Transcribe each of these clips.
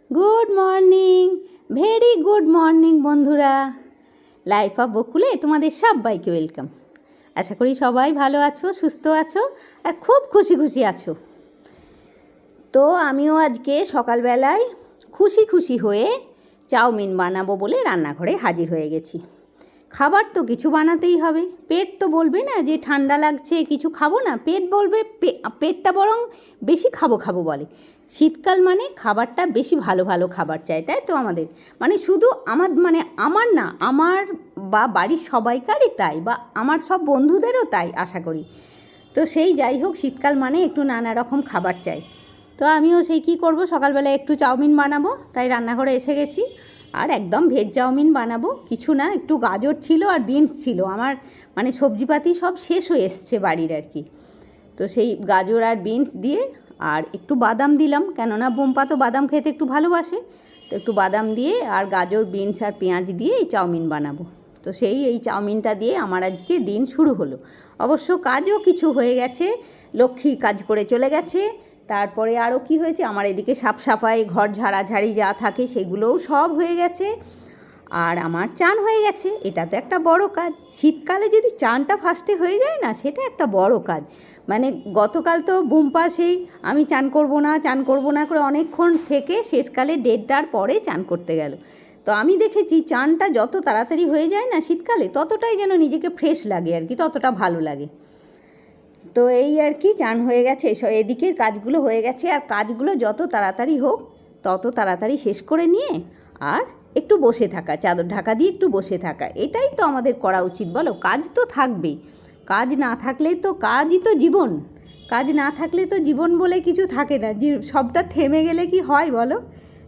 Good morning, very good morning বন্ধুরা। Life of বকুলে তোমাদের সবাইকে ওয়েলকাম। আশা করি সবাই ভালো আছো, সুস্থ আছো আর খুব খুশি খুশি আছো। তো আমিও আজকে সকালবেলায় খুশি খুশি হয়ে চাউমিন বানাবো বলে রান্নাঘরে হাজির হয়ে গেছি। খাবার তো কিছু বানাতেই হবে, পেট তো বলবে না যে ঠান্ডা লাগছে কিছু খাবো না, পেট বলবে পেটটা বরং বেশি খাবো খাবো বলে। শীতকাল মানে খাবারটা বেশি ভালো ভালো খাবার চাই, তাই তো আমাদের মানে শুধু আমার না, আমার বা বাড়ির সবাইকারই তাই, বা আমার সব বন্ধুদেরও তাই আশা করি। তো সেই যাই হোক, শীতকাল মানে একটু নানা রকম খাবার চাই। তো আমিও সেই কী করব, সকালবেলা একটু চাউমিন বানাবো তাই রান্নাঘরে এসে গেছি। আর একদম ভেজ চাউমিন বানাবো, কিছু না, একটু গাজর ছিল আর বিনস ছিল, আমার মানে সবজিপাতি সব শেষ হয়ে এসছে বাড়ির আর কি। তো সেই গাজর আর বিনস দিয়ে আর একটু বাদাম দিলাম, কেননা বোম্পা তো বাদাম খেতে একটু ভালোবাসে। তো একটু বাদাম দিয়ে আর গাজর বিনস আর পেঁয়াজ দিয়ে এই চাউমিন বানাবো। তো এই চাউমিনটা দিয়ে আমার আজকে দিন শুরু হলো। অবশ্য কাজও কিছু হয়ে গেছে, লক্ষ্মী কাজ করে চলে গেছে। তারপরে আরও কি হয়েছে, আমার এদিকে সাফ সাফাই, ঘর ঝাড়াঝাড়ি যা থাকে সেগুলোও সব হয়ে গেছে। আর আমার চান হয়ে গেছে, এটা তো একটা বড় কাজ। শীতকালে যদি চানটা ফার্স্টে হয়ে যায় না, সেটা একটা বড় কাজ। মানে গতকাল তো বুম্পা সেই আমি চান করব না করে অনেকক্ষণ থেকে শেষকালে 1:30টার পরে চান করতে গেল। তো আমি দেখেছি চানটা যত তাড়াতাড়ি হয়ে যায় না শীতকালে, ততটাই যেন নিজেকে ফ্রেশ লাগে আর কি, ততটা ভালো লাগে। তো এই আর কি, চান হয়ে গেছে, এদিকের কাজগুলো হয়ে গেছে। আর কাজগুলো যত তাড়াতাড়ি হোক তত তাড়াতাড়ি শেষ করে নিয়ে আর একটু বসে থাকা, চাদর ঢাকা দিয়ে একটু বসে থাকা, এটাই তো আমাদের করা উচিত বলো। কাজ তো থাকবেই, কাজ না থাকলে তো, কাজই তো জীবন, কাজ না থাকলে তো জীবন বলে কিছু থাকে না। সবটা থেমে গেলে কি হয় বলো,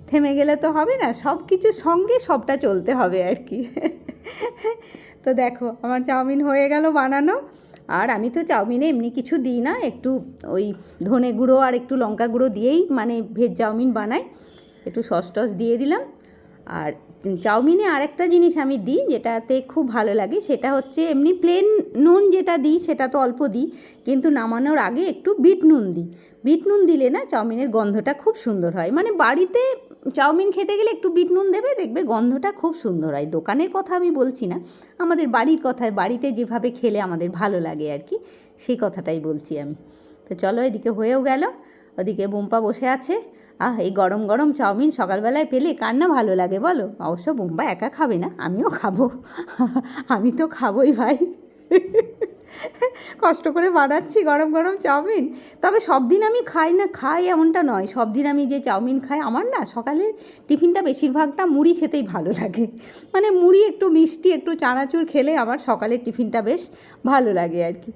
থেমে গেলে তো হবে না, সব কিছুর সঙ্গে সবটা চলতে হবে আর কি। তো দেখো আমার চাউমিন হয়ে গেল বানানো। আর আমি তো চাউমিনে এমনি কিছু দিই না, একটু ওই ধনে গুঁড়ো আর একটু লঙ্কা গুঁড়ো দিয়েই মানে ভেজ চাউমিন বানাই, একটু সস টস দিয়ে দিলাম। আর চাউমিনে আরেকটা জিনিস আমি দিই যেটাতে খুব ভালো লাগে, সেটা হচ্ছে এমনি প্লেন নুন যেটা দিই সেটা তো অল্প দিই, কিন্তু নামানোর আগে একটু বিট নুন দিই। বিট নুন দিলে না চাউমিনের গন্ধটা খুব সুন্দর হয়। মানে বাড়িতে চাউমিন খেতে গেলে একটু বিট নুন দেবে, দেখবে গন্ধটা খুব সুন্দর হয়। দোকানের কথা আমি বলছি না, আমাদের বাড়ির কথায়, বাড়িতে যেভাবে খেলে আমাদের ভালো লাগে আর কি, সেই কথাটাই বলছি আমি। তো চলো, এদিকে হয়েও গেল, ওদিকে বুম্পা বসে আছে। এই গরম গরম চাউমিন সকালবেলায় পেলে কার না ভালো লাগে বলো। অবশ্য বুম্পা একা খাবে না, আমিও খাবো। আমি তো খাবোই ভাই। কষ্ট করে বানাচ্ছি গরম গরম চাউমিন। তবে সব দিন আমি খাই না, খাই এমনটা নয়, সব দিন আমি যে চাউমিন খাই, আমার না সকালের টিফিনটা বেশিরভাগটা মুড়ি খেতেই ভালো লাগে। মানে মুড়ি একটু মিষ্টি একটু চানাচুর খেলে আমার সকালের টিফিনটা বেশ ভালো লাগে আর কি।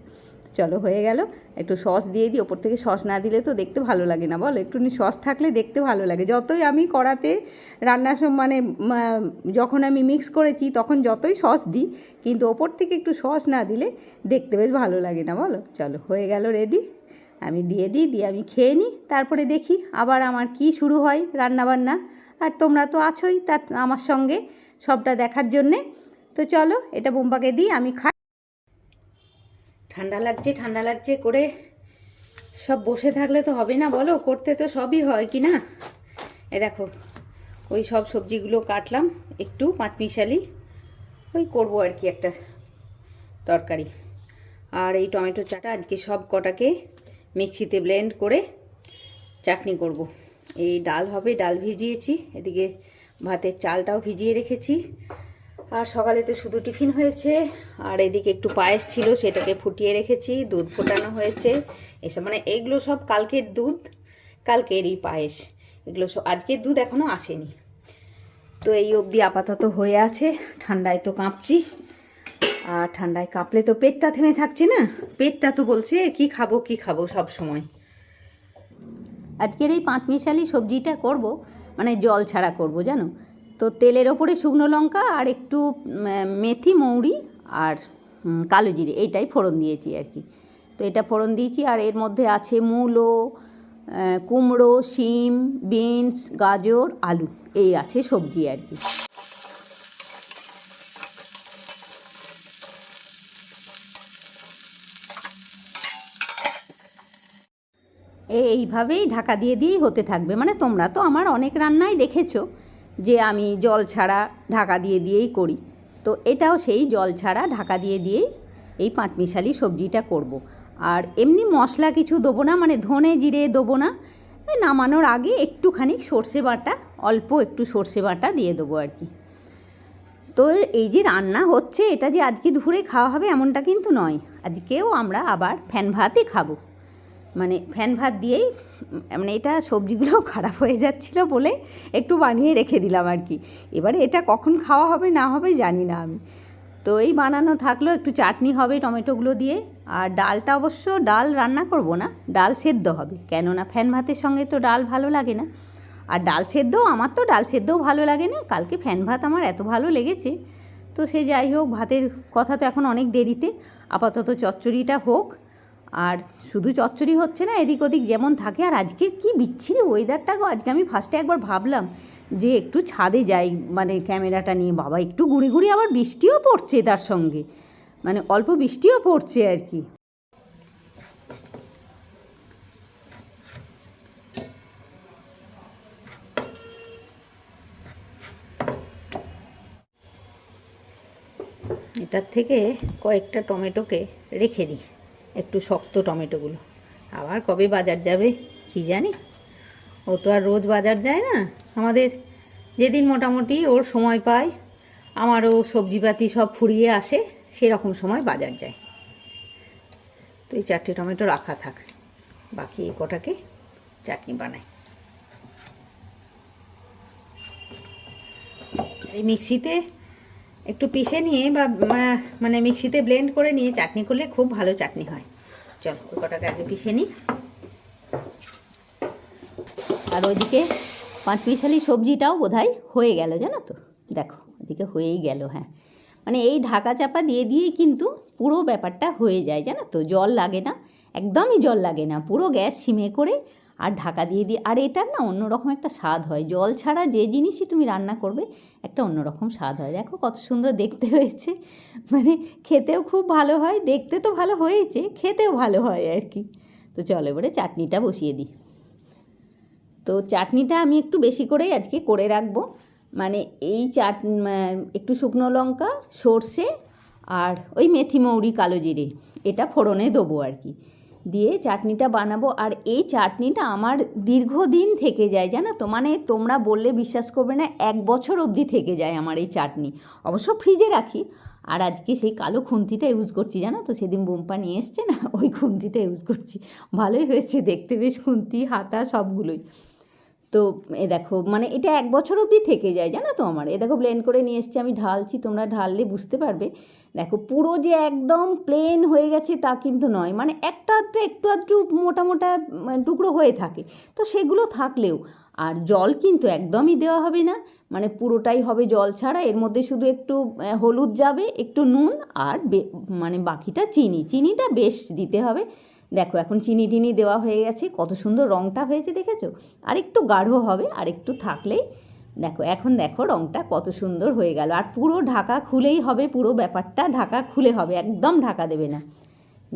চলো হয়ে গেল, একটু সস দিয়ে দিই ওপর থেকে। সস না দিলে তো দেখতে ভালো লাগে না বলো, একটুখানি সস থাকলে দেখতে ভালো লাগে। যতই আমি কড়াতে রান্নার মানে যখন আমি মিক্স করেছি তখন যতই সস দিই, কিন্তু ওপর থেকে একটু সস না দিলে দেখতে বেশ ভালো লাগে না বলো। চলো হয়ে গেল রেডি, আমি দিয়ে আমি খেয়ে নিই, তারপরে দেখি আবার আমার কি শুরু হয় রান্নাবান্না। আর তোমরা তো আছোই তার আমার সঙ্গে সবটা দেখার জন্যে। তো চলো এটা বোম্বাকে দিই, আমি খাই। ঠান্ডা লাগছে করে সব বসে থাকলে তো হবে না বলো, করতে তো সবই হয় কি না। দেখো ওই সব সবজিগুলো কাটলাম একটু পাঁচমিশালি, ওই করবো আর কি একটা তরকারি। আর এই টমেটো চাটা আজকে সব কটাকে মিক্সিতে ব্লেন্ড করে চাটনি করব। এই ডাল হবে, ডাল ভিজিয়েছি, এদিকে ভাতের চালটাও ভিজিয়ে রেখেছি। আর সকালে তো শুধু টিফিন হয়েছে, আর এদিকে একটু পায়েস ছিল সেটাকে ফুটিয়ে রেখেছি, দুধ ফোটানো হয়েছে। এসব মানে এগুলো সব কালকের দুধ, কালকেরই পায়েস, এগুলো সব আজকের দুধ এখনও আসেনি। তো এই অবধি আপাতত হয়ে আছে। ঠান্ডায় তো কাঁপছি, আর ঠান্ডায় কাঁপলে তো পেটটা থেমে থাকছে না, পেটটা তো বলছে কি খাবো কি খাবো সব সময়। আজকের এই পাঁচমিশালি সবজিটা করব, মানে জল ছাড়া করব জানো। তো তেলের ওপরে শুকনো লঙ্কা আর একটু মেথি মৌরি আর কালো জিরে এইটাই ফোড়ন দিয়েছি আর কি। তো এটা ফোড়ন দিয়েছি, আর এর মধ্যে আছে মূলো, কুমড়ো, শিম, বিনস, গাজর, আলু, এই আছে সবজি আর কি। এইভাবেই ঢাকা দিয়ে দিয়েই হতে থাকবে। মানে তোমরা তো আমার অনেক রান্নাই দেখেছো যে আমি জল ছাড়া ঢাকা দিয়ে দিয়েই করি, তো এটাও সেই জল ছাড়া ঢাকা দিয়ে দিয়েই এই পাঁচমিশালি সবজিটা করব। আর এমনি মশলা কিছু দেবো না, মানে ধনে জিরে দেবো না। নামানোর আগে একটুখানি সর্ষে বাটা, অল্প একটু সর্ষে বাটা দিয়ে দেবো আর কি। তো এই যে রান্না হচ্ছে, এটা যে আজকে দুপুরে খাওয়া হবে এমনটা কিন্তু নয়। আজকেও আমরা আবার ফ্যান ভাতই খাবো, মানে ফ্যান ভাত দিয়েই, মানে এটা সবজিগুলো খারাপ হয়ে যাচ্ছিলো বলে একটু বানিয়ে রেখে দিলাম আর কি। এবারে এটা কখন খাওয়া হবে না হবে জানি না আমি। তো এই বানানো থাকলো, একটু চাটনি হবে টমেটোগুলো দিয়ে। আর ডালটা অবশ্য ডাল রান্না করব না, ডাল সেদ্ধ হবে, কেননা ফ্যান ভাতের সঙ্গে তো ডাল ভালো লাগে না। আর ডাল সেদ্ধ, আমার তো ডাল সেদ্ধও ভালো লাগে না, কালকে ফ্যান ভাত আমার এত ভালো লেগেছে। তো সে যাই হোক, ভাতের কথা তো এখন অনেক দেরিতে, আপাতত চচ্চড়িটা হোক। আর শুধু চচ্চড়ি হচ্ছে না, এদিক ওদিক যেমন থাকে। আর আজকের কি বিচ্ছিরি ওয়েদারটা গো! আজকে আমি ফার্স্টে একবার ভাবলাম যে একটু ছাদে যাই, মানে ক্যামেরাটা নিয়ে, বাবা একটু গুঁড়ি গুঁড়ি আবার বৃষ্টিও পড়ছে তার সঙ্গে, মানে অল্প বৃষ্টিও পড়ছে আর কি। এটার থেকে কয়েকটা টমেটোকে রেখে দিই, একটু শক্ত টমেটোগুলো। আবার কবে বাজার যাবে কি জানি, ও তো আর রোজ বাজার যায় না। আমাদের যেদিন মোটামুটি ওর সময় পায়, আমারও সবজিপাতি সব ফুরিয়ে আসে, সেরকম সময় বাজার যায়। তো এই 4টে টমেটো রাখা থাক, বাকি এই কটাকে চাটনি বানাই। এই মিক্সিতে একটু পিষে নিয়ে বা মানে মিক্সিতে ব্লেন্ড করে নিয়ে চাটনি করলে খুব ভালো চাটনি হয়। চল ওই কটাকে আগে পিষে নিই। আর ওইদিকে পাঁচমিশালি সবজিটাও বোধহয় হয়ে গেল, জানো তো, দেখো ওইদিকে হয়েই গেল। হ্যাঁ, মানে এই ঢাকা চাপা দিয়ে দিয়েই কিন্তু পুরো ব্যাপারটা হয়ে যায়, জানো তো, জল লাগে না, একদমই জল লাগে না, পুরো গ্যাস সিমে করে আর ঢাকা দিয়ে দিই। আর এটার না অন্যরকম একটা স্বাদ হয়, জল ছাড়া যে জিনিসই তুমি রান্না করবে একটা অন্যরকম স্বাদ হয়। দেখো কত সুন্দর দেখতে হয়েছে, মানে খেতেও খুব ভালো হয়, দেখতে তো ভালো হয়েছে, খেতেও ভালো হয় আর কি। তো চলো এবারে চাটনিটা বসিয়ে দিই। তো চাটনিটা আমি একটু বেশি করেই আজকে করে রাখবো, মানে এই একটু শুকনো লঙ্কা, সর্ষে আর ওই মেথি, মৌরি, কালো জিরে, এটা ফোড়নে দেবো আর কি, দিয়ে চাটনিটা বানাবো। আর এই চাটনিটা আমার দীর্ঘদিন থেকে যায়, জানো তো, মানে তোমরা বললে বিশ্বাস করবে না, 1 বছর অবধি থেকে যায় আমার এই চাটনি। অবশ্য ফ্রিজে রাখি। আর আজকে সেই কালো খুন্তিটা ইউজ করছি, জানো তো, সেদিন বোম্পা নিয়ে এসছে না, ওই খুন্তিটা ইউজ করছি। ভালোই হয়েছে দেখতে, বেশ খুন্তি হাতা সবগুলোই। তো এ দেখো, মানে এটা 1 বছর অবধি থেকে যায়, জানো তো আমার। এ দেখো ব্লেন্ড করে নিয়ে এসছি, আমি ঢালছি, তোমরা ঢাললে বুঝতে পারবে। দেখো পুরো যে একদম প্লেন হয়ে গেছে তা কিন্তু নয়, মানে একটু একটু মোটা মোটা টুকরো হয়ে থাকে, তো সেগুলো থাকলেও। আর জল কিন্তু একদমই দেওয়া হবে না, মানে পুরোটাই হবে জল ছাড়া। এর মধ্যে শুধু একটু হলুদ যাবে, একটু নুন, আর মানে বাকিটা চিনিটা বেশ দিতে হবে। দেখো এখন চিনি টিনি দেওয়া হয়ে গেছে, কত সুন্দর রঙটা হয়েছে দেখেছো। আর একটু গাঢ় হবে, আর একটু থাকলেই দেখো, এখন দেখো রঙটা কত সুন্দর হয়ে গেল। আর পুরো ঢাকা খুলেই হবে, পুরো ব্যাপারটা ঢাকা খুলে হবে, একদম ঢাকা দেবে না।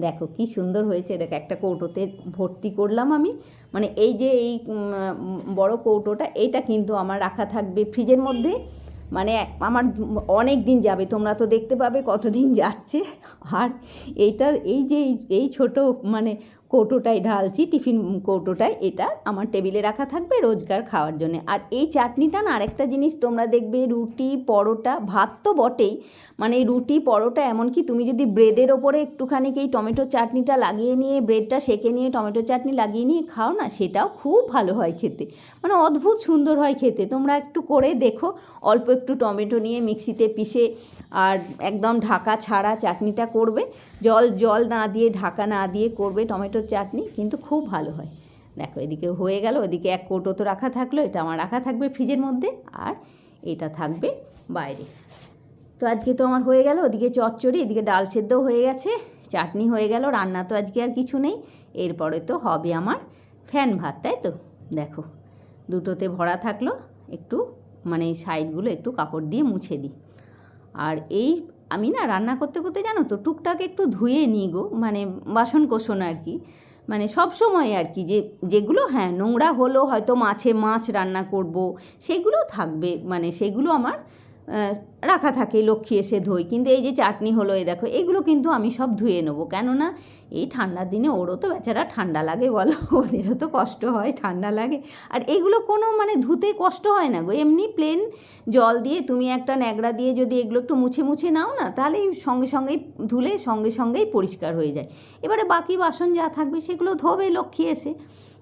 দেখো কি সুন্দর হয়েছে। দেখো একটা কৌটোতে ভর্তি করলাম আমি, মানে এই যে এই বড় কৌটোটা, এইটা কিন্তু আমার রাখা থাকবে ফ্রিজের মধ্যে, মানে আমার অনেক দিন যাবে, তোমরা তো দেখতে পাবে কতদিন যাচ্ছে। আর এইটা এই যে এই ছোটো মানে কৌটোটায় ঢালছি, টিফিন কৌটোটায়, এটা আমার টেবিলে রাখা থাকবে রোজকার খাওয়ার জন্য। আর এই চাটনিটা না আরেকটা জিনিস তোমরা দেখবে, রুটি, পরোটা, ভাত তো বটেই, মানে রুটি, পরোটা, এমনকি তুমি যদি ব্রেডের ওপরে একটুখানি এই টমেটো চাটনিটা লাগিয়ে নিয়ে, ব্রেডটা সেঁকে নিয়ে টমেটো চাটনি লাগিয়ে নিয়ে খাও না, সেটাও খুব ভালো হয় খেতে, মানে অদ্ভুত সুন্দর হয় খেতে। তোমরা একটু করে দেখো, অল্প একটু টমেটো নিয়ে মিক্সিতে পিষে আর একদম ঢাকা ছাড়া চাটনিটা করবে, জল না দিয়ে, ঢাকা না দিয়ে করবে টমেটোর চাটনি, কিন্তু খুব ভালো হয়। দেখো এদিকে হয়ে গেল, ওদিকে এক কৌটো তো রাখা থাকলো, এটা আমার রাখা থাকবে ফ্রিজের মধ্যে, আর এটা থাকবে বাইরে। তো আজকে তো আমার হয়ে গেল, ওদিকে চচ্চড়ি, এদিকে ডাল সেদ্ধও হয়ে গেছে, চাটনি হয়ে গেল, রান্না তো আজকে আর কিছু নেই। এরপরে তো হবে আমার ফ্যান ভাত, তাই তো। দেখো দুটোতে ভরা থাকলো, একটু মানে সাইডগুলো একটু কাপড় দিয়ে মুছে দিই। আর এই আমি না রান্না করতে করতে, জানো তো, টুকটাক একটু ধুয়ে নিই গো, মানে বাসন কোসন আর কি, মানে সব সময় আর কি, যেগুলো হ্যাঁ নোংরা হলো, হয়তো মাছ রান্না করব, সেগুলো থাকবে, মানে সেগুলো আমার রাখা থাকে, লক্ষ্মী এসে ধোই। কিন্তু এই যে চাটনি হলো, এই দেখো, এগুলো কিন্তু আমি সব ধুয়ে নেবো, কেননা এই ঠান্ডার দিনে ওরও তো বেচারা ঠান্ডা লাগে বলো, ওদেরও তো কষ্ট হয়, ঠান্ডা লাগে। আর এগুলো কোনো মানে ধুতে কষ্ট হয় না গো, এমনি প্লেন জল দিয়ে তুমি একটা ন্যাকড়া দিয়ে যদি এগুলো একটু মুছে নাও না, তাহলেই সঙ্গে সঙ্গেই ধুলে সঙ্গে সঙ্গেই পরিষ্কার হয়ে যায়। এবারে বাকি বাসন যা থাকবে সেগুলো ধোবে লক্ষ্মী এসে।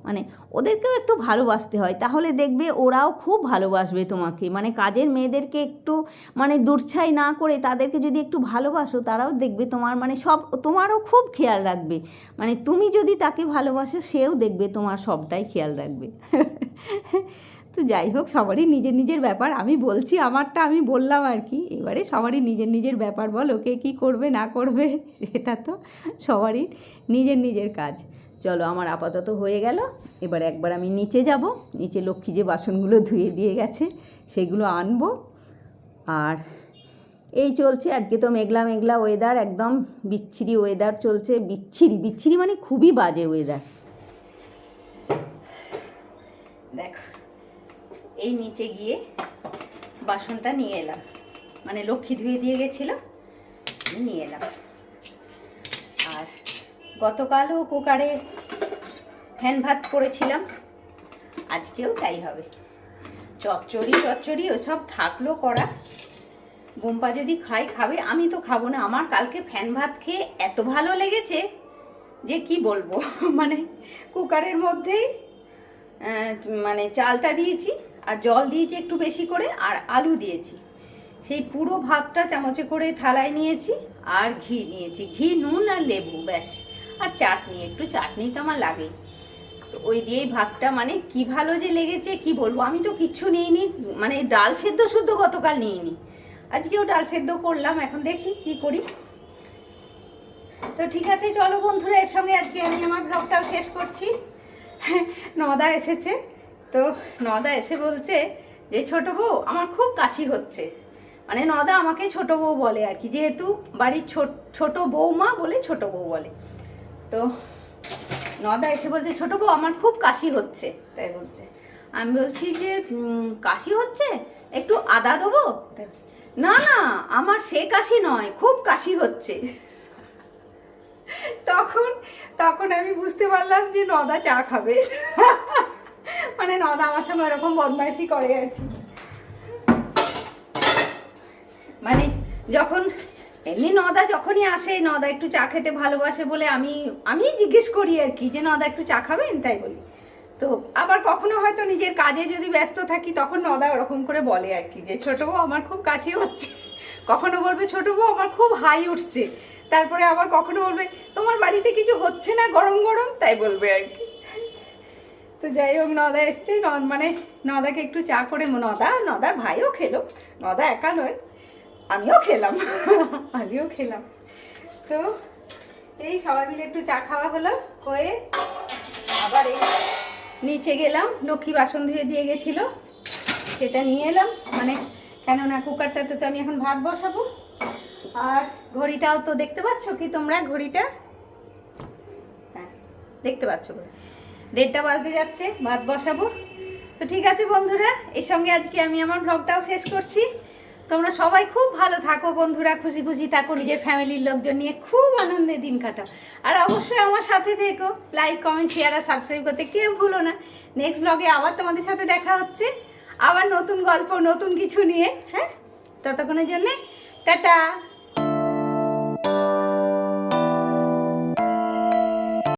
মানে ওদেরকেও একটু ভালোবাসতে হয়, তাহলে দেখবে ওরাও খুব ভালোবাসবে তোমাকে। মানে কাজের মেয়েদেরকে একটু মানে দুর্ছাই না করে তাদেরকে যদি একটু ভালোবাসো, তারাও দেখবে তোমার মানে সব, তোমারও খুব খেয়াল রাখবে। মানে তুমি যদি তাকে ভালোবাসো, সেও দেখবে তোমার সবটাই খেয়াল রাখবে। তো যাই হোক, সবারই নিজের নিজের ব্যাপার, আমি বলছি আমারটা আমি বললাম আর কি। এবারে সবারই নিজের নিজের ব্যাপার, বলো কে কী করবে না করবে, সেটা তো সবারই নিজের নিজের কাজ। চলো, আমার আপাতত হয়ে গেল। এবার একবার আমি নিচে যাব, নিচে লক্ষ্মী যে বাসনগুলো ধুয়ে দিয়ে গেছে সেগুলো আনবো। আর এই চলছে, আজকে তো মেঘলা মেঘলা ওয়েদার, একদম বিচ্ছিরি ওয়েদার চলছে, বিচ্ছিরি মানে খুবই বাজে ওয়েদার। দেখো, এই নিচে গিয়ে বাসনটা নিয়ে এলাম, মানে লক্ষ্মী ধুয়ে দিয়ে গেছিল, নিয়ে এলাম। আর গতকালও কুকারে ফ্যান ভাত করেছিলাম, আজকেও তাই হবে। চচ্চড়ি ওসব থাকলো করা, গোম্পা যদি খাবে, আমি তো খাবো না। আমার কালকে ফ্যান ভাত খেয়ে এত ভালো লেগেছে যে কি বলবো। মানে কুকারের মধ্যেই মানে চালটা দিয়েছি, আর জল দিয়েছি একটু বেশি করে, আর আলু দিয়েছি। সেই পুরো ভাতটা চামচে করে থালায় নিয়েছি, আর ঘি নিয়েছি, ঘি, নুন আর লেবু, ব্যাস। আর চাটনি, একটু চাটনি তো আমার লাগেই। তো ওই দিয়েই ভাতটা মানে কি ভালো যে লেগেছে কি বলবো। আমি তো কিচ্ছু নিইনি, মানে ডাল সেদ্ধ শুদ্ধ গতকাল নিইনি, আজকেও ডাল সেদ্ধ করলাম। এখন দেখি কি করি। তো ঠিক আছে, চলো বন্ধুরা, এর সঙ্গে আজকে আমি আমার ব্লগটাও শেষ করছি। নদা এসেছে, তো নদা এসে বলছে যে ছোট বউ, আমার খুব কাশি হচ্ছে। মানে নদা আমাকে ছোট বউ বলে আর কি, যেহেতু বাড়ির ছোট বৌমা বলে ছোট বউ বলে। তো নদা এসে বলছে ছোট বউ, আমার খুব কাশি হচ্ছে, তাই বলছে। আমি বলছি যে কাশি হচ্ছে, একটু আদা দেবো? না না, আমার সে কাশি নয়, খুব কাশি হচ্ছে। তখন আমি বুঝতে পারলাম যে নদা চা খাবে। মানে নদা আমার সঙ্গে এরকম বদমাইশি করে আর কি। মানে যখন এমনি নদা যখনই আসে, নদা একটু চা খেতে ভালোবাসে বলে আমি জিজ্ঞেস করি আর কি, যে নদা একটু চা খাবেন, তাই বলি। তো আবার কখনো হয়তো নিজের কাজে যদি ব্যস্ত থাকি, তখন নদা ওরকম করে বলে আর কি, যে ছোট বউ আমার খুব কাশি হচ্ছে। কখনো বলবে ছোট বউ আমার খুব হাই উঠছে, তারপরে আবার কখনো বলবে তোমার বাড়িতে কিছু হচ্ছে না গরম গরম, তাই বলবে আর কি। তো যাই হোক, নদা এসছে, মানে নদাকে একটু চা করে, নদার ভাইও খেলো, নদা একা নয়, আমিও খেলাম। তো এই সবাই মিলে একটু চা খাওয়া হলো, হয়ে আবার এই নিচে গেলাম, লক্ষ্মী বাসন ধুয়ে দিয়ে গেছিলো, সেটা নিয়ে এলাম। মানে কেননা কুকারটাতে তো আমি এখন ভাত বসাবো। আর ঘড়িটাও তো দেখতে পাচ্ছ কি তোমরা, ঘড়িটা, হ্যাঁ দেখতে পাচ্ছ, 1:30 বাজতে যাচ্ছে, ভাত বসাবো। তো ঠিক আছে বন্ধুরা, এর সঙ্গে আজকে আমি আমার ব্লগটাও শেষ করছি। তোমরা সবাই খুব ভালো থাকো বন্ধুরা, খুশি খুশি থাকো, নিজের ফ্যামিলির লোকজন নিয়ে খুব আনন্দে দিন কাটাও। আর অবশ্যই আমার সাথে থেকো, লাইক, কমেন্ট, শেয়ার আর সাবস্ক্রাইব করতে কেউ ভুলো না। নেক্সট ব্লগে আবার তোমাদের সাথে দেখা হচ্ছে, আবার নতুন গল্প, নতুন কিছু নিয়ে। হ্যাঁ, ততক্ষণের জন্যে টাটা।